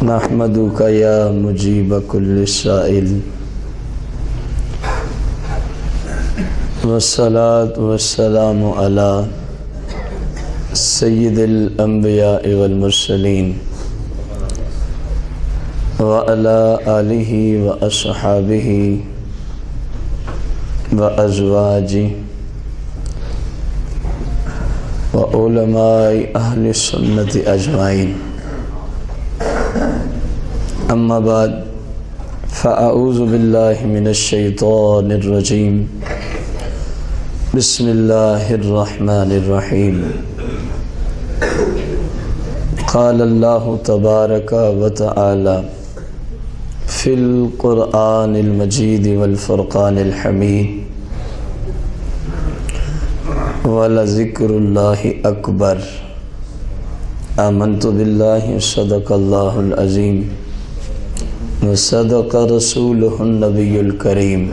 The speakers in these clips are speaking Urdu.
نحمدک یا مجیب کل سائل والصلاة والسلام علی سید الانبیاء والمرسلین وعلی آلہ واصحابہ وازواجہ وعلماء اہل السنت اجمعین، اما بعد فاعوذ باللہ من الشیطان الرجیم، بسم اللہ الرحمن الرحیم۔ قال اللہ تبارک و تعالی فی القرآن المجید والفرقان الحمید، وَلَذِكْرُ اللَّهِ أَكْبَرُ۔ آمنت باللہ صدق اللہ العظیم وصدق رسولہ النبی الکریم۔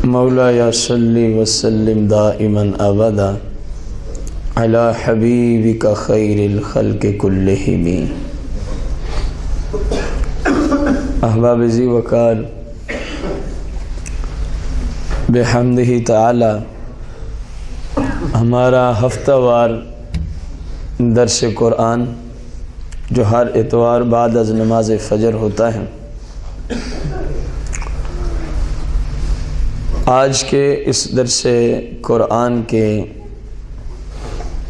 مولاي صلی وسلم دائما ابدا علی حبیبک خیر الخلق کلہم۔ احباب ذی وقار، بحمدہ تعالی ہمارا ہفتہ وار درس قرآن جو ہر اتوار بعد از نماز فجر ہوتا ہے، آج کے اس درس قرآن کے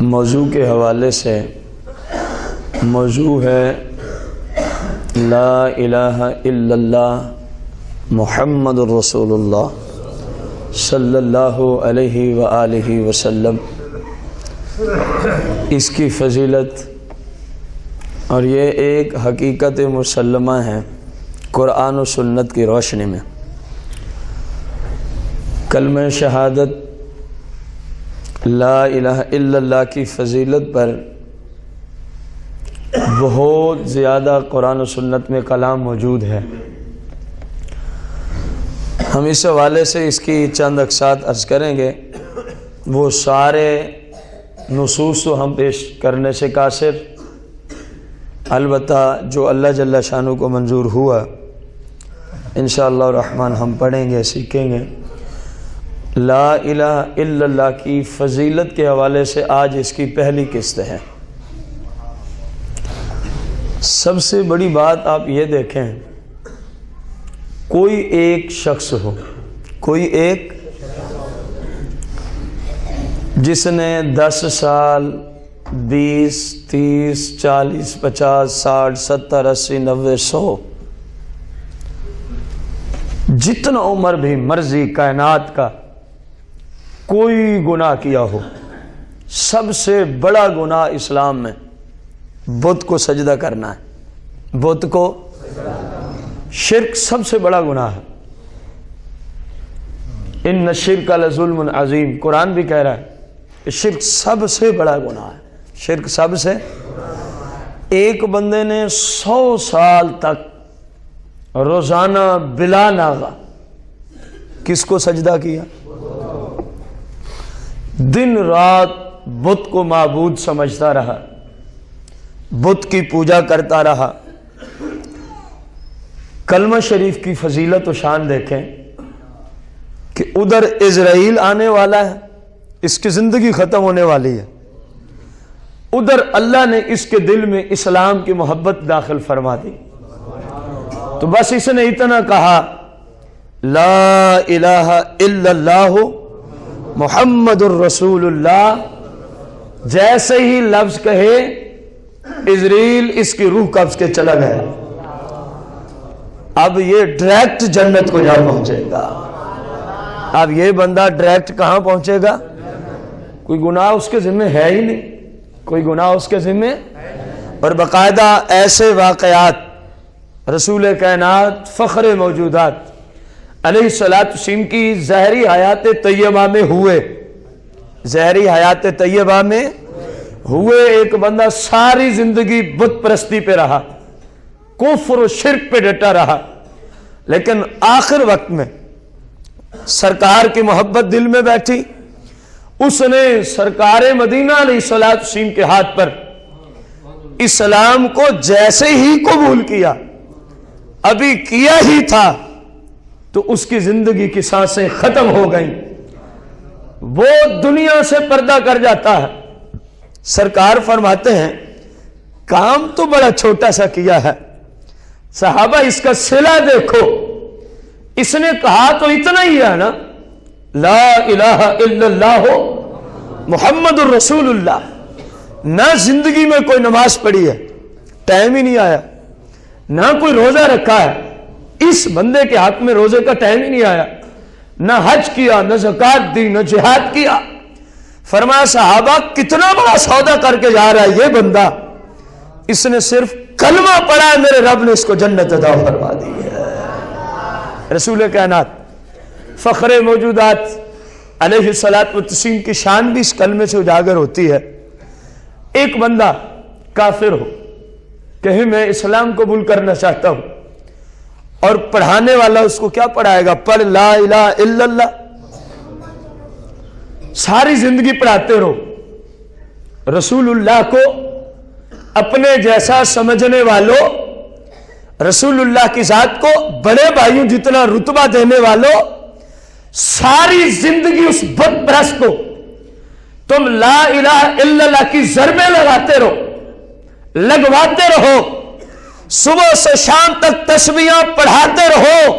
موضوع کے حوالے سے موضوع ہے لا الہ الا اللہ محمد الرسول اللہ صلی اللہ علیہ وآلہ وسلم، اس کی فضیلت، اور یہ ایک حقیقت مسلمہ ہے قرآن و سنت کی روشنی میں۔ کلمہ شہادت لا الہ الا اللہ کی فضیلت پر بہت زیادہ قرآن و سنت میں کلام موجود ہے۔ ہم اس حوالے سے اس کی چند اقساط عرض کریں گے، وہ سارے نصوص تو ہم پیش کرنے سے قاصر، البتہ جو اللہ جل شانہ کو منظور ہوا انشاءاللہ الرحمن ہم پڑھیں گے، سیکھیں گے۔ لا الہ الا اللہ کی فضیلت کے حوالے سے آج اس کی پہلی قسط ہے۔ سب سے بڑی بات آپ یہ دیکھیں، کوئی ایک شخص ہو، کوئی ایک جس نے 10 سال 20 30 40 50 60 70 80 90 100 جتنا عمر بھی مرضی کائنات کا کوئی گناہ کیا ہو، سب سے بڑا گناہ اسلام میں بت کو سجدہ کرنا ہے۔ بت کو شرک سب سے بڑا گناہ ہے۔ ان الشرک لظلم عظیم، قرآن بھی کہہ رہا ہے کہ شرک سب سے بڑا گناہ ہے۔ شرک سب سے، ایک بندے نے 100 سال تک روزانہ بلا ناغہ کس کو سجدہ کیا؟ دن رات بت کو معبود سمجھتا رہا، بت کی پوجا کرتا رہا۔ کلمہ شریف کی فضیلت و شان دیکھیں کہ ادھر اسرائیل آنے والا ہے، اس کی زندگی ختم ہونے والی ہے، ادھر اللہ نے اس کے دل میں اسلام کی محبت داخل فرما دی، تو بس اس نے اتنا کہا لا الہ الا اللہ محمد الرسول اللہ، جیسے ہی لفظ کہے اسرائیل اس کی روح قبض کے چلا گیا۔ اب یہ ڈائریکٹ جنت کو جا پہنچے گا۔ اب یہ بندہ ڈائریکٹ کہاں پہنچے گا؟ کوئی گناہ اس کے ذمہ ہے ہی نہیں، کوئی گناہ اس کے ذمہ، اور باقاعدہ ایسے واقعات رسول کائنات فخر موجودات علیہ السلام کی ظاہری حیات طیبہ میں ہوئے، ظاہری حیات طیبہ میں ہوئے۔ ایک بندہ ساری زندگی بت پرستی پہ رہا، کفر و شرک پہ ڈٹا رہا، لیکن آخر وقت میں سرکار کی محبت دل میں بیٹھی، اس نے سرکار مدینہ علیہ السلام کے ہاتھ پر اسلام کو جیسے ہی قبول کیا، ابھی کیا ہی تھا تو اس کی زندگی کی سانسیں ختم ہو گئیں، وہ دنیا سے پردہ کر جاتا ہے۔ سرکار فرماتے ہیں کام تو بڑا چھوٹا سا کیا ہے، صحابہ اس کا صلہ دیکھو، اس نے کہا تو اتنا ہی ہے نا، لا الہ الا اللہ محمد الرسول اللہ، نہ زندگی میں کوئی نماز پڑھی ہے، ٹائم ہی نہیں آیا، نہ کوئی روزہ رکھا ہے، اس بندے کے ہاتھ میں روزے کا ٹائم ہی نہیں آیا، نہ حج کیا، نہ زکوٰۃ دی، نہ جہاد کیا۔ فرمایا صحابہ کتنا بڑا سودا کر کے جا رہا ہے یہ بندہ، اس نے صرف کلمہ پڑھا ہے، میرے رب نے اس کو جنت عطا فرما دی ہے۔ رسول کائنات فخر موجودات علیہ الصلاۃ والتسلیم کی شان بھی اس کلمے سے اجاگر ہوتی ہے۔ ایک بندہ کافر ہو، کہیں میں اسلام قبول کرنا چاہتا ہوں، اور پڑھانے والا اس کو کیا پڑھائے گا؟ پڑھ لا الہ الا اللہ، ساری زندگی پڑھاتے رہو۔ رسول اللہ کو اپنے جیسا سمجھنے والوں، رسول اللہ کی ذات کو بڑے بھائیوں جتنا رتبہ دینے والوں، ساری زندگی اس بت پرست کو تم لا الہ الا اللہ کی ضربیں لگاتے رہو، لگواتے رہو، صبح سے شام تک تسبیحاں پڑھاتے رہو،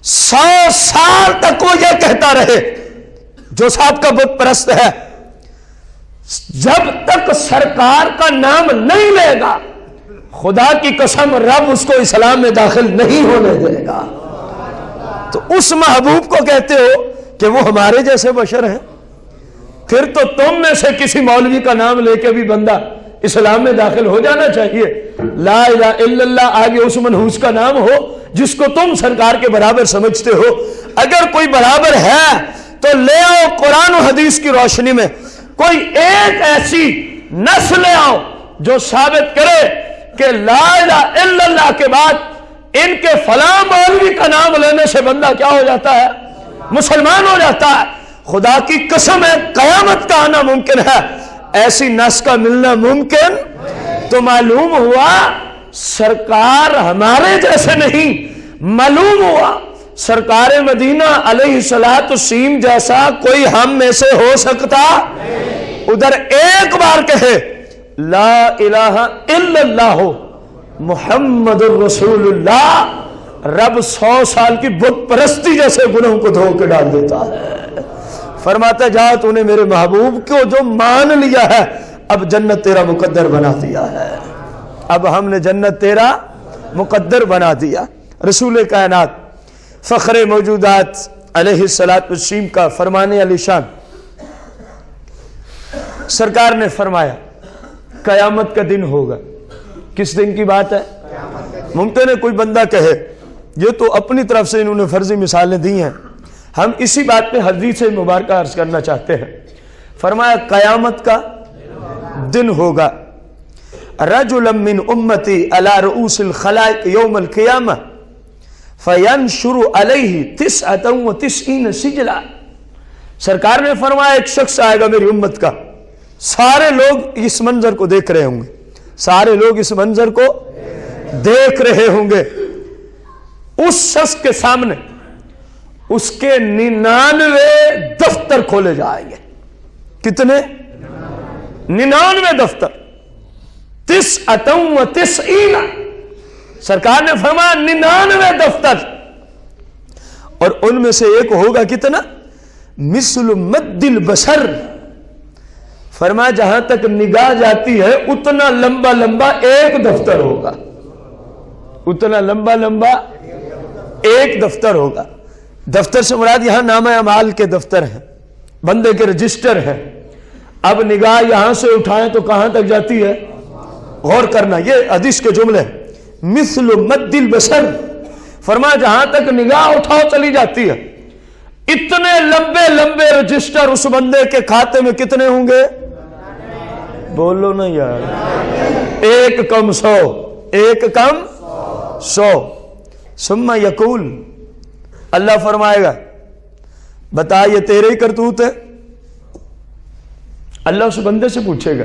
100 سال تک وہ یہ کہتا رہے جو صاحب کا بت پرست ہے، جب تک سرکار کا نام نہیں لے گا خدا کی قسم رب اس کو اسلام میں داخل نہیں ہونے دے گا۔ تو اس محبوب کو کہتے ہو کہ وہ ہمارے جیسے بشر ہیں، پھر تو تم میں سے کسی مولوی کا نام لے کے بھی بندہ اسلام میں داخل ہو جانا چاہیے۔ لا الہ الا اللہ آگے اس منحوس کا نام ہو جس کو تم سرکار کے برابر سمجھتے ہو، اگر کوئی برابر ہے تو لے آؤ قرآن و حدیث کی روشنی میں کوئی ایک ایسی نص لے آؤ جو ثابت کرے کہ لا الہ الا اللہ کے بعد ان کے فلاں مولوی کا نام لینے سے بندہ کیا ہو جاتا ہے؟ مسلمان ہو جاتا ہے۔ خدا کی قسم ہے قیامت کا آنا ممکن ہے، ایسی نص کا ملنا ممکن؟ تو معلوم ہوا سرکار ہمارے جیسے نہیں، معلوم ہوا سرکار مدینہ علیہ الصلوۃ والسلام جیسا کوئی ہم میں سے ہو سکتا؟ ادھر ایک بار کہے لا الہ الا اللہ محمد الرسول اللہ، رب 100 سال کی بت پرستی جیسے گناہوں کو دھو کے ڈال دیتا ہے۔ فرماتا جا تو نے میرے محبوب کو جو مان لیا ہے اب جنت تیرا مقدر بنا دیا ہے، اب ہم نے جنت تیرا مقدر بنا دیا۔ رسول کائنات فخر موجودات علیہ الصلوۃ والسلام کا فرمانے علی شان، سرکار نے فرمایا قیامت کا دن ہوگا۔ کس دن کی بات ہے؟ ممکن ہے کوئی بندہ کہے یہ تو اپنی طرف سے انہوں نے فرضی مثالیں دی ہیں، ہم اسی بات پہ حدیث مبارکہ عرض کرنا چاہتے ہیں۔ فرمایا قیامت کا دن ہوگا، رجل من امتی علی رؤوس الخلائق یوم القیامہ فینشر علیہ 99 سجلا۔ سرکار نے فرمایا ایک شخص آئے گا میری امت کا، سارے لوگ اس منظر کو دیکھ رہے ہوں گے، سارے لوگ اس منظر کو دیکھ رہے ہوں گے، اس شخص کے سامنے اس کے 99 دفتر کھولے جائیں گے۔ کتنے؟ 99 دفتر، 99 سرکار نے فرمایا 99 دفتر، اور ان میں سے ایک ہوگا کتنا؟ مثل مد البصر، فرمایا جہاں تک نگاہ جاتی ہے اتنا لمبا لمبا ایک دفتر ہوگا، اتنا لمبا لمبا ایک دفتر ہوگا۔ دفتر سے مراد یہاں نامہ اعمال کے دفتر ہیں، بندے کے رجسٹر ہیں۔ اب نگاہ یہاں سے اٹھائیں تو کہاں تک جاتی ہے؟ غور کرنا، یہ حدیث کے جملے ہیں۔ مثل مد البصر، فرمایا جہاں تک نگاہ اٹھاؤ چلی جاتی ہے، اتنے لمبے لمبے رجسٹر اس بندے کے کھاتے میں کتنے ہوں گے؟ بولو نا یار، ایک کم 100، ایک کم 100۔ ثم یقول، اللہ فرمائے گا بتا یہ تیرے ہی کرتوت ہے؟ اللہ اس بندے سے پوچھے گا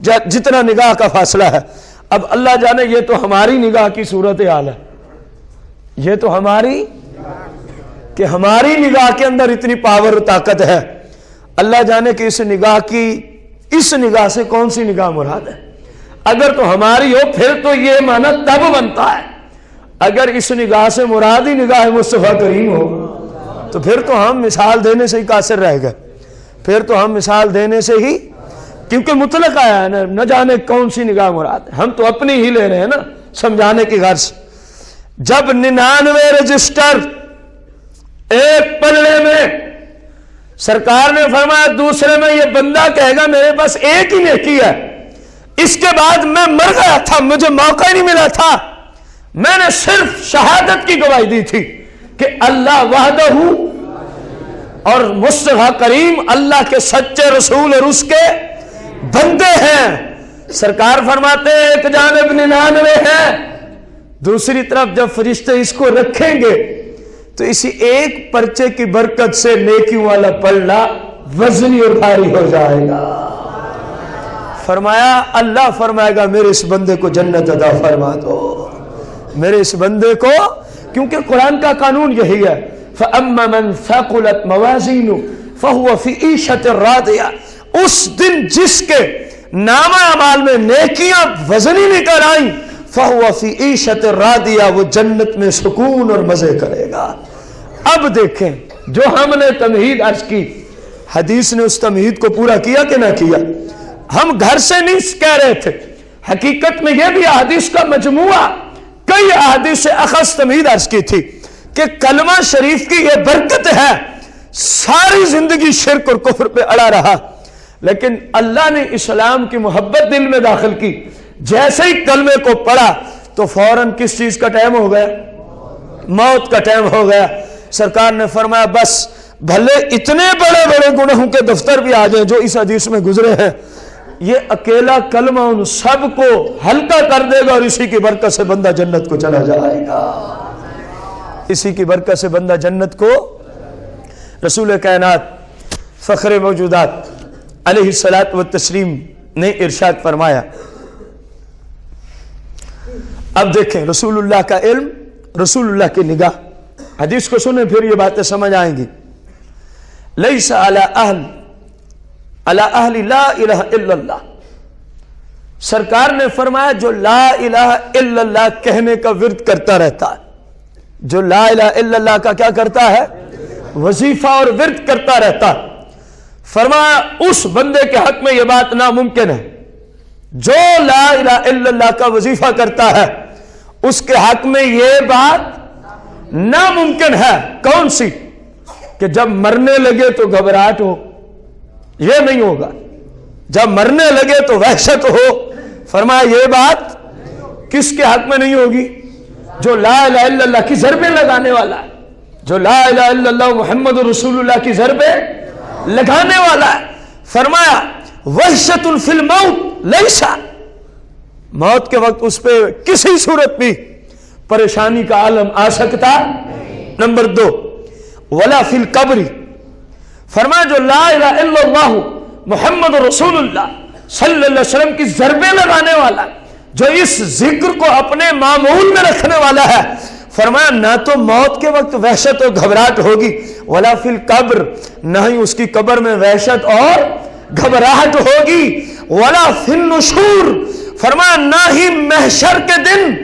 جتنا نگاہ کا فاصلہ ہے. اب اللہ جانے یہ تو ہماری نگاہ کی صورت حال ہے، یہ تو ہماری نگاہ کے اندر اتنی پاور و طاقت ہے. اللہ جانے کہ اس نگاہ سے کون سی نگاہ مراد ہے. اگر تو ہماری ہو پھر تو یہ معنی تب بنتا ہے. اگر اس نگاہ سے مراد ہی نگاہ مصطفیٰ کریم ہو تو پھر تو ہم مثال دینے سے ہی قاصر رہ گئے. پھر تو ہم مثال دینے سے ہی، کیونکہ مطلق آیا ہے نا، نہ جانے کون سی نگاہ مراد ہے. ہم تو اپنی ہی لے رہے ہیں نا سمجھانے کی غرض. جب 99 رجسٹر ایک پلڑے میں، سرکار نے فرمایا دوسرے میں یہ بندہ کہے گا میرے پاس ایک ہی نیکی ہے، اس کے بعد میں مر گیا تھا، مجھے موقع ہی نہیں ملا تھا، میں نے صرف شہادت کی گواہی دی تھی کہ اللہ وحدہ اور مصطفیٰ کریم اللہ کے سچے رسول اور اس کے بندے ہیں. سرکار فرماتے ہیں ایک جانب 99 ہے، دوسری طرف جب فرشتے اس کو رکھیں گے تو اسی ایک پرچے کی برکت سے نیکیوں والا پلڑا وزنی اور بھاری ہو جائے گا. فرمایا اللہ فرمائے گا میرے اس بندے کو جنت عطا فرما دو، میرے اس بندے کو، کیونکہ قرآن کا قانون یہی ہے فَأَمَّا مَنْ ثَقُلَتْ مَوَازِينُهُ فَهُوَ فِي عِيشَةٍ رَاضِيَةٍ، اس دن جس کے نامہ اعمال میں نیکیاں وزنی نکل آئیں فَهُوَ فِي عِيشَةٍ رَاضِيَةٍ، وہ جنت میں سکون اور مزے کرے گا. اب دیکھیں جو ہم نے تمہید عرض کی، حدیث نے اس تمہید کو پورا کیا کہ نہ کیا؟ ہم گھر سے نہیں کہہ رہے تھے، حقیقت میں یہ بھی احادیث کا مجموعہ، کئی احادیث سے اخذ تمہید عرض کی تھی کہ کلمہ شریف کی یہ برکت ہے. ساری زندگی شرک اور کفر پہ اڑا رہا، لیکن اللہ نے اسلام کی محبت دل میں داخل کی. جیسے ہی کلمے کو پڑھا تو فوراً کس چیز کا ٹائم ہو گیا؟ موت کا ٹائم ہو گیا. سرکار نے فرمایا بس بھلے اتنے بڑے بڑے گناہوں کے دفتر بھی آ جائیں جو اس حدیث میں گزرے ہیں، یہ اکیلا کلمہ ان سب کو ہلکا کر دے گا اور اسی کی برکت سے بندہ جنت کو چلا جائے گا. اسی کی برکت سے بندہ جنت کو. رسول کائنات فخر موجودات علیہ الصلاۃ والتسلیم نے ارشاد فرمایا. اب دیکھیں رسول اللہ کا علم، رسول اللہ کی نگاہ. حدیث کو سنیں پھر یہ باتیں سمجھ آئیں گی. لیس علی اہل لا الہ الا اللہ، سرکار نے فرمایا جو لا الہ الا اللہ کہنے کا ورد کرتا رہتا ہے، جو لا الہ الا اللہ کا کیا کرتا ہے؟ وظیفہ اور ورد کرتا رہتا. فرمایا اس بندے کے حق میں یہ بات ناممکن ہے. جو لا الہ الا اللہ کا وظیفہ کرتا ہے اس کے حق میں یہ بات ناممکن ہے. کون سی؟ کہ جب مرنے لگے تو گھبراہٹ ہو، یہ نہیں ہوگا. جب مرنے لگے تو وحشت ہو، فرمایا یہ بات کس کے حق میں نہیں ہوگی؟ جو لا الہ الا اللہ کی ضربیں لگانے والا ہے، جو لا الہ الا اللہ محمد رسول اللہ کی ضربیں لگانے والا ہے. فرمایا وحشت فی الموت لیسا، موت کے وقت اس پہ کسی صورت بھی پریشانی کا عالم آ سکتا. نمبر 2 ولا فی القبر، فرمایا جو لا الہ الا اللہ محمد رسول اللہ صلی اللہ علیہ وسلم کی ضربیں لگانے والا، جو اس ذکر کو اپنے معمول میں رکھنے والا ہے، فرمایا نہ تو موت کے وقت وحشت اور گھبراہٹ ہوگی، ولا فی القبر، نہ ہی اس کی قبر میں وحشت اور گھبراہٹ ہوگی، ولا فی النشور، فرمایا نہ ہی محشر کے دن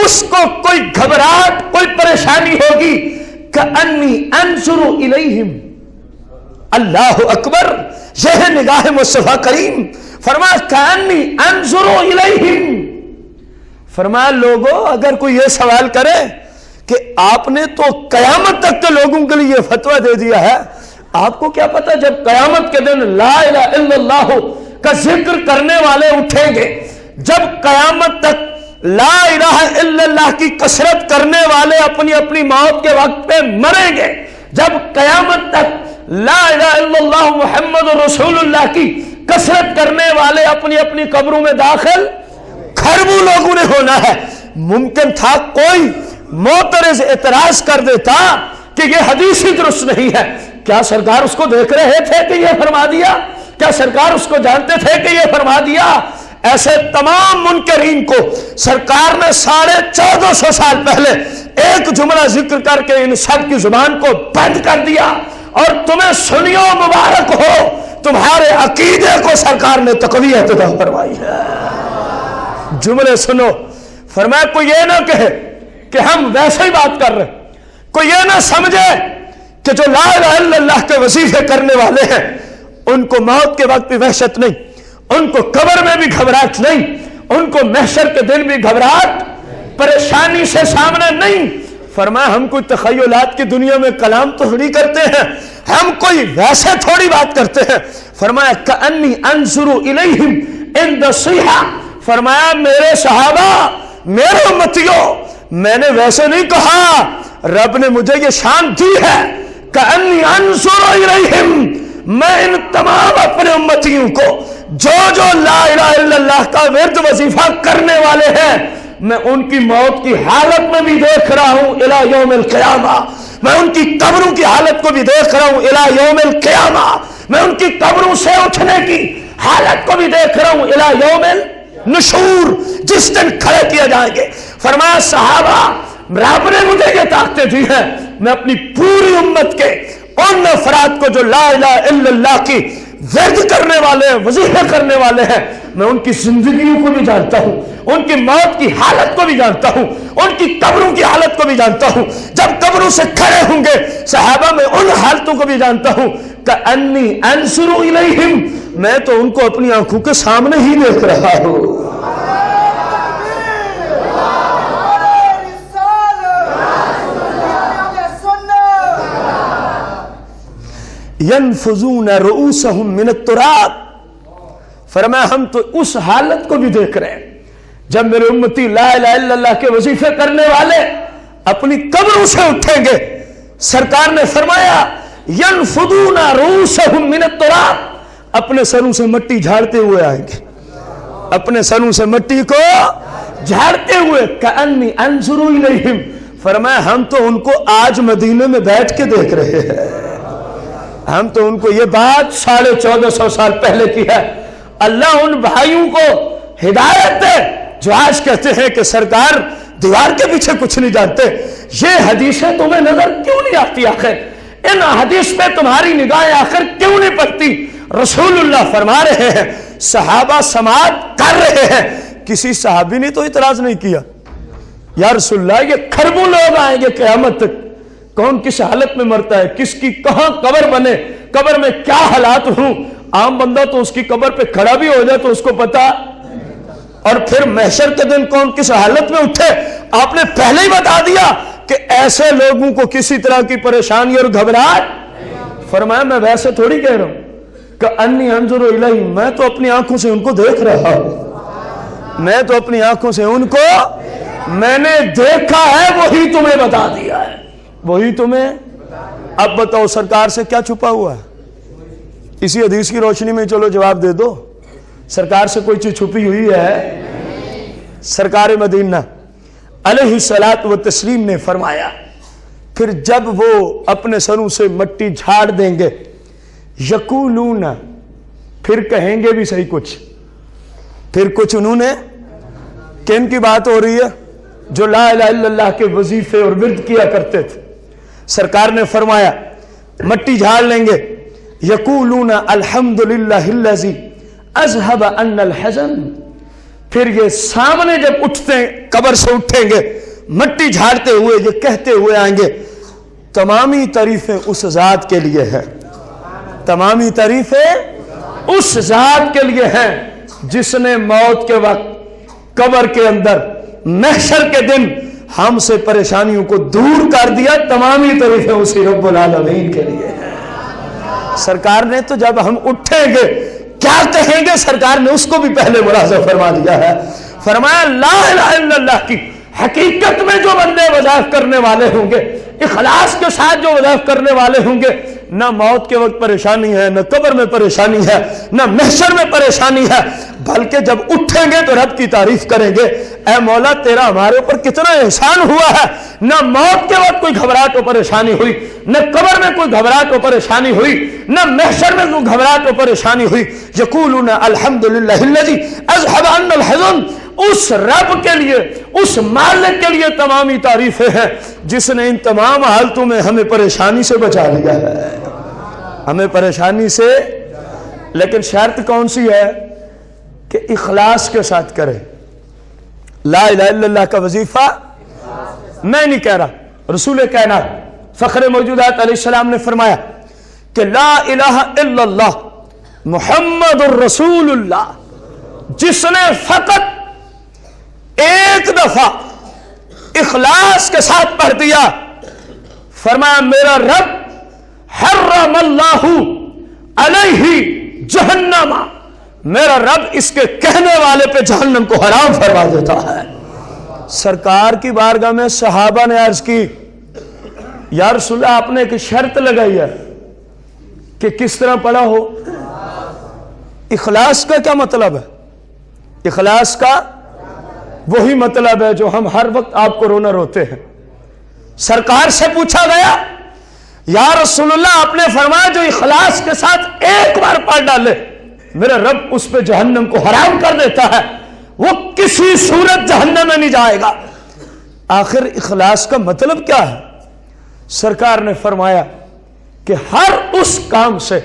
اس کو کوئی گھبراہٹ کوئی پریشانی ہوگی. کأنی انظر الیہم، اللہ اکبر، یہ ہے نگاہ مصطفیٰ کریم. فرمایا کأنی انظر الیہم، فرمایا لوگوں اگر کوئی یہ سوال کرے کہ آپ نے تو قیامت تک کے لوگوں کے لیے یہ فتویٰ دے دیا ہے، آپ کو کیا پتا جب قیامت کے دن لا الہ الا اللہ کا ذکر کرنے والے اٹھیں گے، جب قیامت تک لا الہ الا اللہ کی کثرت کرنے والے اپنی اپنی موت کے وقت پہ مریں گے، جب قیامت تک لا الہ الا اللہ محمد رسول اللہ کی کثرت کرنے والے اپنی اپنی قبروں میں داخل خربوں لوگوں نے ہونا ہے. ممکن تھا کوئی معترض اعتراض کر دیتا کہ یہ حدیث ہی درست نہیں ہے. کیا سرکار اس کو دیکھ رہے تھے کہ یہ فرما دیا؟ کیا سرکار اس کو جانتے تھے کہ یہ فرما دیا؟ ایسے تمام منکرین کو سرکار نے 1450 سال پہلے ایک جملہ ذکر کر کے ان سب کی زبان کو بند کر دیا، اور تمہیں سنیو مبارک ہو، تمہارے عقیدے کو سرکار نے تقویت عطا فرمائی ہے۔ جملے سنو، فرمایا کوئی یہ نہ کہے کہ ہم ویسے ہی بات کر رہے، کوئی یہ نہ سمجھے کہ جو لا الہ الا اللہ کے وظیفے کرنے والے ہیں ان کو موت کے وقت بھی وحشت نہیں، ان کو قبر میں بھی گھبراہٹ نہیں، ان کو محشر کے دن بھی گھبراہٹ پریشانی سے سامنا نہیں۔ فرمایا ہم کوئی تخیلات کی دنیا میں کلام تو نہیں کرتے ہیں، ہم کوئی ویسے تھوڑی بات کرتے ہیں۔ فرمایا کأنی انظر الیہم عند الصیحہ، فرمایا میرے صحابہ، میرے امتیوں، میں نے ویسے نہیں کہا، رب نے مجھے یہ شان دی ہے، کأنی انظر الیہم، میں ان تمام اپنے امتیوں کو جو جو لا الہ الا اللہ کا ورد وظیفہ کرنے والے ہیں، میں ان کی موت کی حالت میں بھی دیکھ رہا ہوں الی یوم القیامہ، میں ان کی قبروں کی حالت کو بھی دیکھ رہا ہوں الی یوم القیامہ، میں ان کی قبروں سے اٹھنے کی حالت کو بھی دیکھ رہا ہوں الی یوم النشور، جس دن کھڑے کیے جائیں گے۔ فرمایا صحابہ، رب نے مجھے یہ طاقتیں دی ہیں، میں اپنی پوری امت کے ان افراد کو جو لا الہ الا اللہ کی ورد کرنے والے ہیں، وظیفے کرنے والے ہیں، میں ان کی زندگیوں کو بھی جانتا ہوں، ان کی موت کی حالت کو بھی جانتا ہوں، ان کی قبروں کی حالت کو بھی جانتا ہوں، جب قبروں سے کھڑے ہوں گے صحابہ میں ان حالتوں کو بھی جانتا ہوں۔ کأنی انظر الیہم، میں تو ان کو اپنی آنکھوں کے سامنے ہی دیکھ رہا ہوں۔ ينفذون رؤوسهم من التراب، فرمایا ہم تو اس حالت کو بھی دیکھ رہے ہیں جب میرے امتی لا الہ الا اللہ کے وظیفے کرنے والے اپنی قبروں سے اٹھیں گے۔ سرکار نے فرمایا ينفذون رؤوسهم من التراب، اپنے سروں سے مٹی جھاڑتے ہوئے آئیں گے، اپنے سروں سے مٹی کو جھاڑتے ہوئے۔ کأنی انظر الیہم، فرمایا ہم تو ان کو آج مدینے میں بیٹھ کے دیکھ رہے ہیں، ہم تو ان کو یہ بات 1450 سال پہلے کی ہے۔ اللہ ان بھائیوں کو ہدایت دے جو آج کہتے ہیں کہ سرکار دیوار کے پیچھے کچھ نہیں جانتے۔ یہ حدیثیں تمہیں نظر کیوں نہیں آتی؟ آخر ان حدیث پہ تمہاری نگاہیں آخر کیوں نہیں پڑتی؟ رسول اللہ فرما رہے ہیں، صحابہ سماعت کر رہے ہیں، کسی صحابی نے تو اعتراض نہیں کیا، یا رسول اللہ یہ کھربوں لوگ آئیں گے قیامت تک، کون کس حالت میں مرتا ہے، کس کی کہاں قبر بنے، قبر میں کیا حالات ہوں، عام بندہ تو اس کی قبر پہ کھڑا بھی ہو جائے تو اس کو پتا، اور پھر محشر کے دن کون کس حالت میں اٹھے، آپ نے پہلے ہی بتا دیا کہ ایسے لوگوں کو کسی طرح کی پریشانی اور گھبراہٹ۔ فرمایا میں ویسے تھوڑی کہہ رہا ہوں کہ انی انظر الیہم، میں تو اپنی آنکھوں سے ان کو دیکھ رہا ہوں، میں تو اپنی آنکھوں سے ان کو میں نے دیکھا ہے، وہی تمہیں بتا دیا ہے، وہی تمہیں۔ اب بتاؤ سرکار سے کیا چھپا ہوا ہے؟ اسی حدیث کی روشنی میں چلو جواب دے دو، سرکار سے کوئی چیز چھپی ہوئی ہے؟ سرکار مدینہ علیہ الصلاۃ والتسلیم نے فرمایا پھر جب وہ اپنے سروں سے مٹی جھاڑ دیں گے، یقولون، پھر کہیں گے بھی صحیح کچھ، پھر کچھ انہوں نے، کن کی بات ہو رہی ہے؟ جو لا الہ الا اللہ کے وظیفے اور ورد کیا کرتے تھے۔ سرکار نے فرمایا مٹی جھاڑ لیں گے، یقولون الحمدللہ الذی اذھب عنا الحزن، پھر یہ سامنے جب اٹھتے ہیں، قبر سے اٹھیں گے، مٹی جھاڑتے ہوئے یہ کہتے ہوئے آئیں گے، تمامی تعریفیں اس ذات کے لیے ہیں، تمامی تعریفیں اس ذات کے لیے ہیں جس نے موت کے وقت، قبر کے اندر، محشر کے دن ہم سے پریشانیوں کو دور کر دیا۔ تمامی تعریفیں اسی رب العالمین کے لیے ہیں۔ سرکار نے تو جب ہم اٹھیں گے کیا کہیں گے، سرکار نے اس کو بھی پہلے ملاحظہ فرما دیا ہے۔ فرمایا لا الہ الا اللہ کی حقیقت میں جو بندے وظائف کرنے والے ہوں گے، اخلاص کے ساتھ جو وظائف کرنے والے ہوں گے، نہ موت کے وقت پریشانی ہے، نہ قبر میں پریشانی ہے، نہ محشر میں پریشانی ہے، بلکہ جب اٹھیں گے تو رب کی تعریف کریں گے، اے مولا تیرا ہمارے اوپر کتنا احسان ہوا ہے، نہ موت کے وقت کوئی گھبراہٹ و پریشانی ہوئی، نہ قبر میں کوئی گھبراہٹ و پریشانی ہوئی، نہ محشر میں کوئی گھبراہٹ و پریشانی ہوئی۔ یقولون الحمدللہ الذی اذھب عنا الحزن، اس رب کے لیے، اس مالک کے لیے تمامی تعریفیں ہیں جس نے ان تمام حالتوں میں ہمیں پریشانی سے بچا لیا ہے، ہمیں پریشانی سے۔ لیکن شرط کون سی ہے؟ کہ اخلاص کے ساتھ کرے۔ لا الہ الا اللہ کا وظیفہ میں نہیں کہہ رہا، رسول کائنات فخر موجودات علیہ السلام نے فرمایا کہ لا الہ الا اللہ محمد الرسول اللہ، جس نے فقط ایک دفعہ اخلاص کے ساتھ پڑھ دیا، فرمایا میرا رب حرم اللہ علیہ جہنم، میرا رب اس کے کہنے والے پہ جہنم کو حرام فرما دیتا ہے۔ سرکار کی بارگاہ میں صحابہ نے عرض کی یا رسول اللہ آپ نے ایک شرط لگائی ہے کہ کس طرح پڑھا ہو؟ اخلاص کا کیا مطلب ہے؟ اخلاص کا وہی مطلب ہے جو ہم ہر وقت آپ کو رونا روتے ہیں۔ سرکار سے پوچھا گیا یا رسول اللہ آپ نے فرمایا جو اخلاص کے ساتھ ایک بار پڑھ ڈالے میرا رب اس پہ جہنم کو حرام کر دیتا ہے، وہ کسی صورت جہنم میں نہیں جائے گا۔ آخر اخلاص کا مطلب کیا ہے؟ سرکار نے فرمایا کہ ہر اس کام سے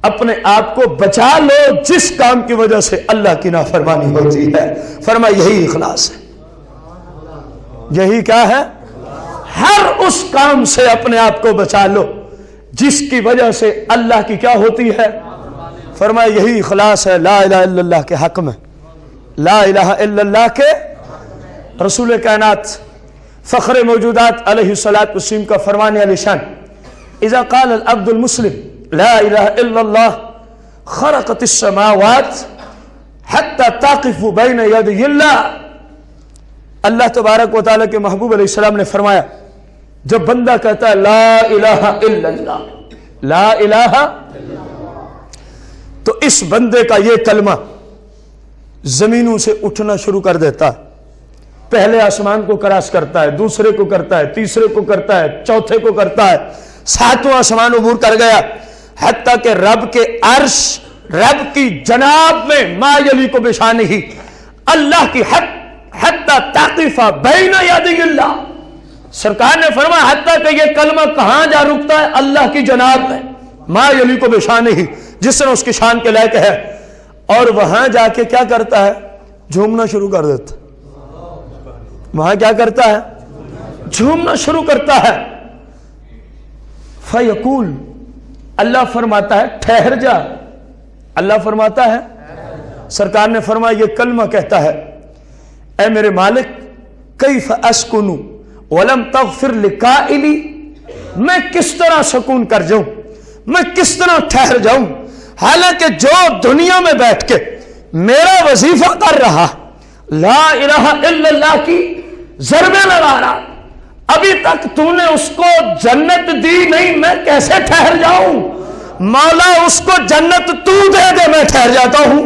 اپنے آپ کو بچا لو جس کام کی وجہ سے اللہ کی نافرمانی ہوتی ہے۔ فرمایا یہی اخلاص ہے۔ یہی کیا ہے؟ ہر اس کام سے اپنے آپ کو بچا لو جس کی وجہ سے اللہ کی کیا ہوتی ہے؟ فرمایا یہی اخلاص ہے لا الہ الا اللہ کے حق میں، لا الہ الا اللہ کے۔ رسول کائنات فخر موجودات علیہ الصلوۃ والسلام کا فرمان علی شان اذا قال العبد المسلم لا الہ الا اللہ خرقت السماوات حتى تقف بین یدی اللہ۔ اللہ تبارک و تعالیٰ کے محبوب علیہ السلام نے فرمایا جب بندہ کہتا ہے لا الہ الا اللہ، لا الہ، تو اس بندے کا یہ کلمہ زمینوں سے اٹھنا شروع کر دیتا ہے۔ پہلے آسمان کو کراس کرتا ہے، دوسرے کو کرتا ہے، تیسرے کو کرتا ہے، چوتھے کو کرتا ہے، ساتواں آسمان عبور کر گیا، حتیٰ کہ رب کے عرش، رب کی جناب میں ما یلی کو بشان ہی اللہ کی حتیٰ تقف بین یدی اللہ۔ سرکار نے فرمایا حتیٰ کہ یہ کلمہ کہاں جا رکتا ہے؟ اللہ کی جناب میں، ما یلی کو بشان ہی، جس نے اس کی شان کے لائق ہے، اور وہاں جا کے کیا کرتا ہے؟ جھومنا شروع کر دیتا ہے۔ وہاں کیا کرتا ہے؟ جھومنا شروع کرتا ہے۔ فیقول، اللہ فرماتا ہے ٹھہر جا، اللہ فرماتا ہے، سرکار نے فرمایا یہ کلمہ کہتا ہے اے میرے مالک کیف اسکنو ولم تغفر لقائلی، میں کس طرح سکون کر جاؤں، میں کس طرح ٹھہر جاؤں، حالانکہ جو دنیا میں بیٹھ کے میرا وظیفہ کر رہا، لا الہ الا اللہ کی ضربیں لگا رہا، ابھی تک تو نے اس کو جنت دی نہیں، میں کیسے ٹھہر جاؤں؟ مولا اس کو جنت تو دے دے میں ٹھہر جاتا ہوں۔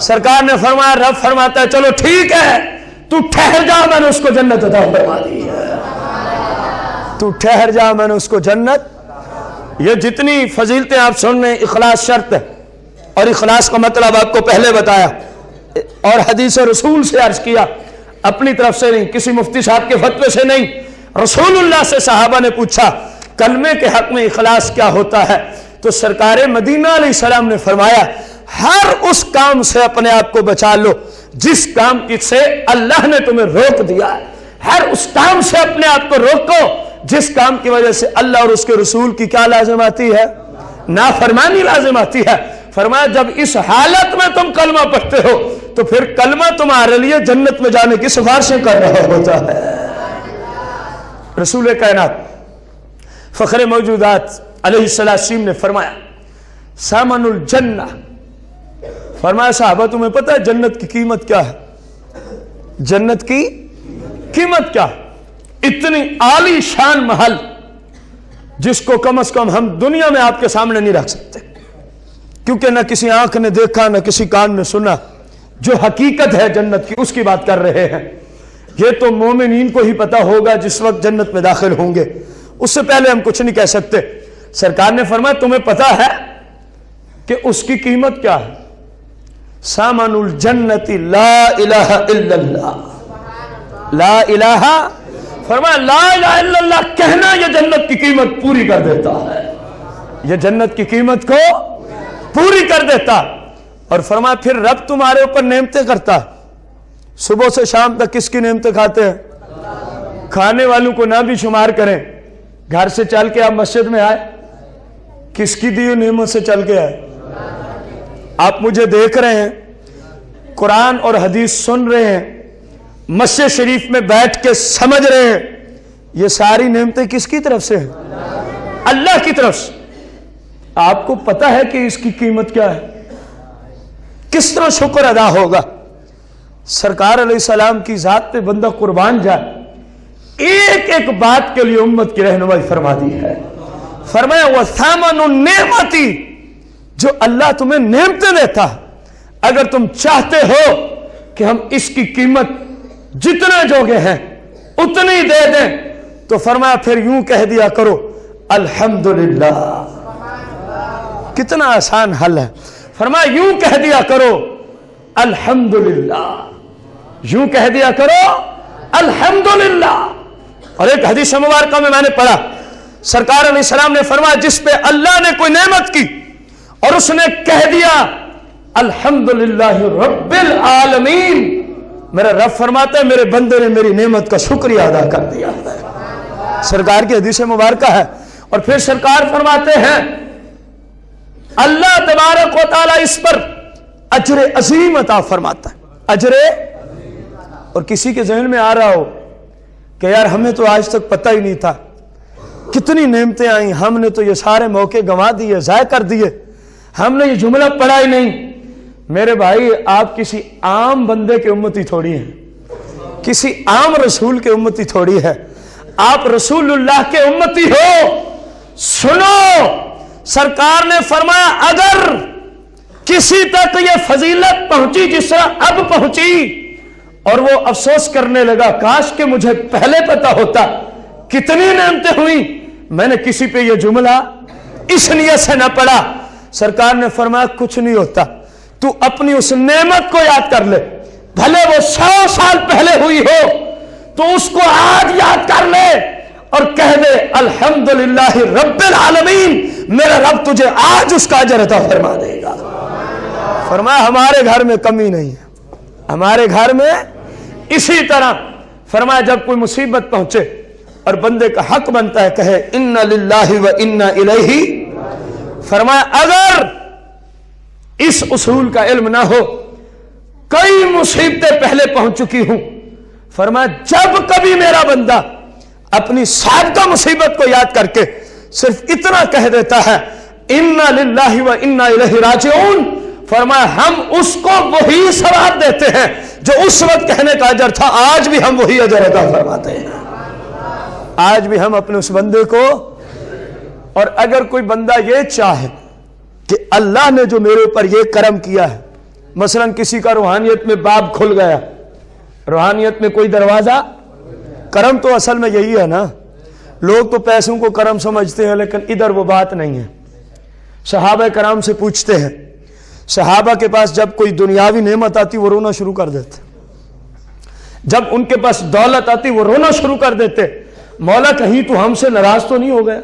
سرکار نے فرمایا، رب فرماتا ہے چلو ٹھیک ہے تو ٹھہر جا، میں نے اس کو جنت عطا فرما دی ہے، تو ٹھہر جا، میں نے اس کو جنت۔ یہ جتنی فضیلتیں آپ سن رہے ہیں، اخلاص شرط ہے، اور اخلاص کا مطلب آپ کو پہلے بتایا اور حدیث رسول سے عرض کیا، اپنی طرف سے نہیں، کسی مفتی صاحب کے فتوے سے نہیں، رسول اللہ سے صحابہ نے پوچھا کلمے کے حق میں اخلاص کیا ہوتا ہے، تو سرکار مدینہ علیہ السلام نے فرمایا ہر اس کام سے اپنے آپ کو بچا لو جس کام سے اللہ نے تمہیں روک دیا ہے، ہر اس کام سے اپنے آپ کو روکو جس کام کی وجہ سے اللہ اور اس کے رسول کی کیا لازم آتی ہے؟ نافرمانی لازم آتی ہے۔ فرمایا جب اس حالت میں تم کلمہ پڑھتے ہو تو پھر کلمہ تمہارے لیے جنت میں جانے کی سفارشیں کر رہا ہوتا ہے۔ رسول کائنات فخر موجودات علیہ السلام نے فرمایا سامن الجنہ، فرمایا صحابہ تمہیں پتہ ہے جنت کی قیمت کیا ہے؟ جنت کی قیمت کیا ہے؟ اتنی عالی شان محل جس کو کم از کم ہم دنیا میں آپ کے سامنے نہیں رکھ سکتے، کیونکہ نہ کسی آنکھ نے دیکھا نہ کسی کان نے سنا، جو حقیقت ہے جنت کی اس کی بات کر رہے ہیں۔ یہ تو مومنین کو ہی پتا ہوگا جس وقت جنت میں داخل ہوں گے، اس سے پہلے ہم کچھ نہیں کہہ سکتے. سرکار نے فرمایا تمہیں پتا ہے کہ اس کی قیمت کیا ہے؟ سامن الجنت لا الہ الا اللہ. لا الہ، فرمایا لا الہ الا اللہ کہنا یہ جنت کی قیمت پوری کر دیتا ہے. یہ جنت کی قیمت کو پوری کر دیتا. اور فرمایا پھر رب تمہارے اوپر نعمتیں کرتا ہے. صبح سے شام تک کس کی نعمتیں کھاتے ہیں؟ کھانے والوں کو نہ بھی شمار کریں. گھر سے چل کے آپ مسجد میں آئے، کس کی دی نعمت سے چل کے آئے؟ آپ مجھے دیکھ رہے ہیں، قرآن اور حدیث سن رہے ہیں، مسجد شریف میں بیٹھ کے سمجھ رہے ہیں. یہ ساری نعمتیں کس کی طرف سے ہیں؟ اللہ کی طرف سے. آپ کو پتا ہے کہ اس کی قیمت کیا ہے؟ کس طرح شکر ادا ہوگا؟ سرکار علیہ السلام کی ذات پہ بندہ قربان جائے. ایک ایک بات کے لیے امت کی رہنمائی فرما دی ہے. فرمایا وَثَامَنُ النِّعْمَتِ، جو اللہ تمہیں نعمتیں دیتا ہے، اگر تم چاہتے ہو کہ ہم اس کی قیمت جتنے جوگے ہیں اتنی دے دیں، تو فرمایا پھر یوں کہہ دیا کرو الحمدللہ. کتنا آسان حل ہے. فرمایا یوں کہہ دیا کرو الحمدللہ، یوں کہہ دیا کرو الحمدللہ. اور ایک حدیث مبارکہ میں نے پڑھا، سرکار علیہ السلام نے فرمایا جس پہ اللہ نے کوئی نعمت کی اور اس نے کہہ دیا الحمدللہ رب العالمین، میرا رب فرماتا ہے میرے بندے نے میری نعمت کا شکریہ ادا کر دیا ہے. سرکار کی حدیث مبارکہ ہے. اور پھر سرکار فرماتے ہیں اللہ تبارک و تعالی اس پر اجر عظیم عطا فرماتا ہے. اجر. اور کسی کے ذہن میں آ رہا ہو کہ یار ہمیں تو آج تک پتہ ہی نہیں تھا، کتنی نعمتیں آئیں، ہم نے تو یہ سارے موقع گنوا دیے، ضائع کر دیے، ہم نے یہ جملہ پڑھا ہی نہیں. میرے بھائی آپ کسی عام بندے کے امتی تھوڑی ہیں، کسی عام رسول کے امتی تھوڑی ہے. آپ رسول اللہ کے امتی ہو. سنو، سرکار نے فرمایا اگر کسی تک یہ فضیلت پہنچی جس طرح اب پہنچی اور وہ افسوس کرنے لگا کاش کہ مجھے پہلے پتا ہوتا، کتنی نعمتیں ہوئیں، میں نے کسی پہ یہ جملہ اس نیت سے نہ پڑھا. سرکار نے فرمایا کچھ نہیں ہوتا، تو اپنی اس نعمت کو یاد کر لے، بھلے وہ 100 سال پہلے ہوئی ہو تو اس کو آج یاد کر لے اور کہہ دے الحمدللہ رب العالمین، میرا رب تجھے آج اس کا اجر عطا فرما دے گا. فرمایا ہمارے گھر میں کمی نہیں ہے، ہمارے گھر میں اسی طرح. فرمایا جب کوئی مصیبت پہنچے اور بندے کا حق بنتا ہے کہے انا للہ و انا الیہ. فرمایا اگر اس اصول کا علم نہ ہو، کئی مصیبتیں پہلے پہنچ چکی ہوں، فرمایا جب کبھی میرا بندہ اپنی سابقہ مصیبت کو یاد کر کے صرف اتنا کہہ دیتا ہے انا للہ و انا الیہ راجعون، فرمایا ہم اس کو وہی ثواب دیتے ہیں جو اس وقت کہنے کا اجر تھا. آج بھی ہم وہی اجر عطا فرماتے ہیں. آج بھی ہم اپنے اس بندے کو. اور اگر کوئی بندہ یہ چاہے کہ اللہ نے جو میرے اوپر یہ کرم کیا ہے، مثلا کسی کا روحانیت میں باب کھل گیا، روحانیت میں کوئی دروازہ، کرم تو اصل میں یہی ہے نا. لوگ تو پیسوں کو کرم سمجھتے ہیں لیکن ادھر وہ بات نہیں ہے. صحابہ کرام سے پوچھتے ہیں، صحابہ کے پاس جب کوئی دنیاوی نعمت آتی وہ رونا شروع کر دیتے، جب ان کے پاس دولت آتی وہ رونا شروع کر دیتے. مولا کہیں تو ہم سے ناراض تو نہیں ہو گیا؟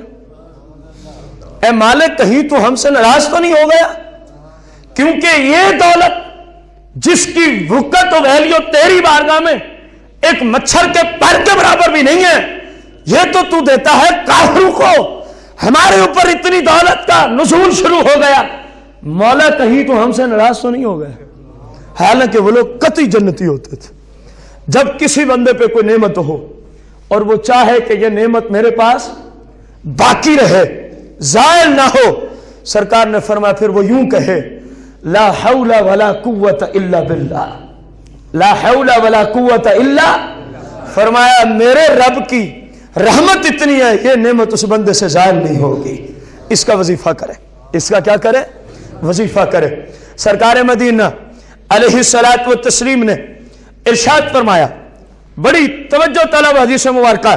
اے مالک کہیں تو ہم سے ناراض تو نہیں ہو گیا؟ کیونکہ یہ دولت جس کی وقت و ویلیو تیری بارگاہ میں ایک مچھر کے پر کے برابر بھی نہیں ہے، یہ تو دیتا ہے کافروں کو. ہمارے اوپر اتنی دولت کا نزول شروع ہو گیا، مولا کہیں تو ہم سے ناراض تو نہیں ہو گئے؟ حالانکہ وہ لوگ قطعی جنتی ہوتے تھے. جب کسی بندے پہ کوئی نعمت ہو اور وہ چاہے کہ یہ نعمت میرے پاس باقی رہے، زائل نہ ہو، سرکار نے فرمایا پھر وہ یوں کہے لا حول ولا قوت الا باللہ، لا حول ولا قوت الا. فرمایا میرے رب کی رحمت اتنی ہے یہ نعمت اس بندے سے زائل نہیں ہوگی. اس کا وظیفہ کرے، اس کا کیا کرے؟ وظیفہ کرے. سرکار مدینہ علیہ الصلوۃ والتسلیم نے ارشاد فرمایا، بڑی توجہ طلب حدیث مبارکہ،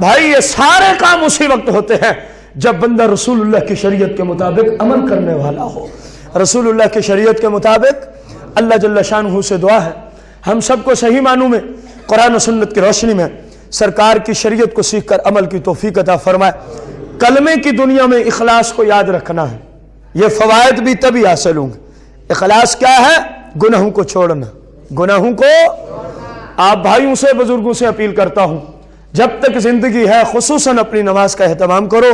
بھائی یہ سارے کام اسی وقت ہوتے ہیں جب بندہ رسول اللہ کی شریعت کے مطابق عمل کرنے والا ہو. رسول اللہ کی شریعت کے مطابق اللہ جل شانہ سے دعا ہے ہم سب کو صحیح معنوں میں قرآن و سنت کی روشنی میں سرکار کی شریعت کو سیکھ کر عمل کی توفیق عطا فرمائے. کلمے کی دنیا میں اخلاص کو یاد رکھنا ہے. یہ فوائد بھی تبھی حاصل ہوں گے. اخلاص کیا ہے؟ گناہوں کو چھوڑنا. گناہوں کو آپ بھائیوں سے بزرگوں سے اپیل کرتا ہوں جب تک زندگی ہے خصوصاً اپنی نماز کا اہتمام کرو.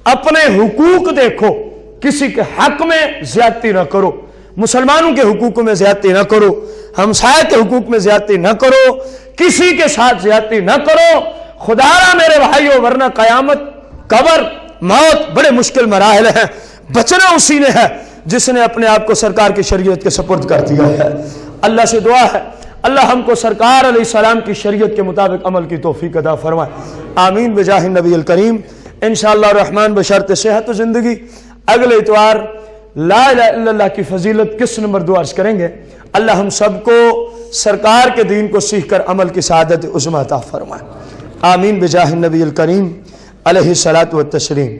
اپنے حقوق دیکھو, کسی کے حق میں زیادتی نہ کرو, مسلمانوں کے حقوق میں زیادتی نہ کرو, ہمسائے کے حقوق میں زیادتی نہ کرو, کسی کے ساتھ زیادتی نہ کرو. خدا را میرے بھائیو, ورنہ قیامت, قبر, موت بڑے مشکل مراحل ہیں. بچنا اسی نے ہے جس نے اپنے آپ کو سرکار کی شریعت کے سپرد کر دیا ہے. اللہ سے دعا ہے اللہ ہم کو سرکار علیہ السلام کی شریعت کے مطابق عمل کی توفیق عطا فرمائے. آمین بجاہ النبی الکریم. انشاءاللہ الرحمن بشرط صحت و زندگی اگلے اتوار لا الہ الا اللہ کی فضیلت کس نمبر 2 عرض کریں گے. اللہ ہم سب کو سرکار کے دین کو سیکھ کر عمل کی سعادت عظمی عطا فرمائے. آمین بجاہ النبی الکریم علیہ الصلاۃ والتسلیم.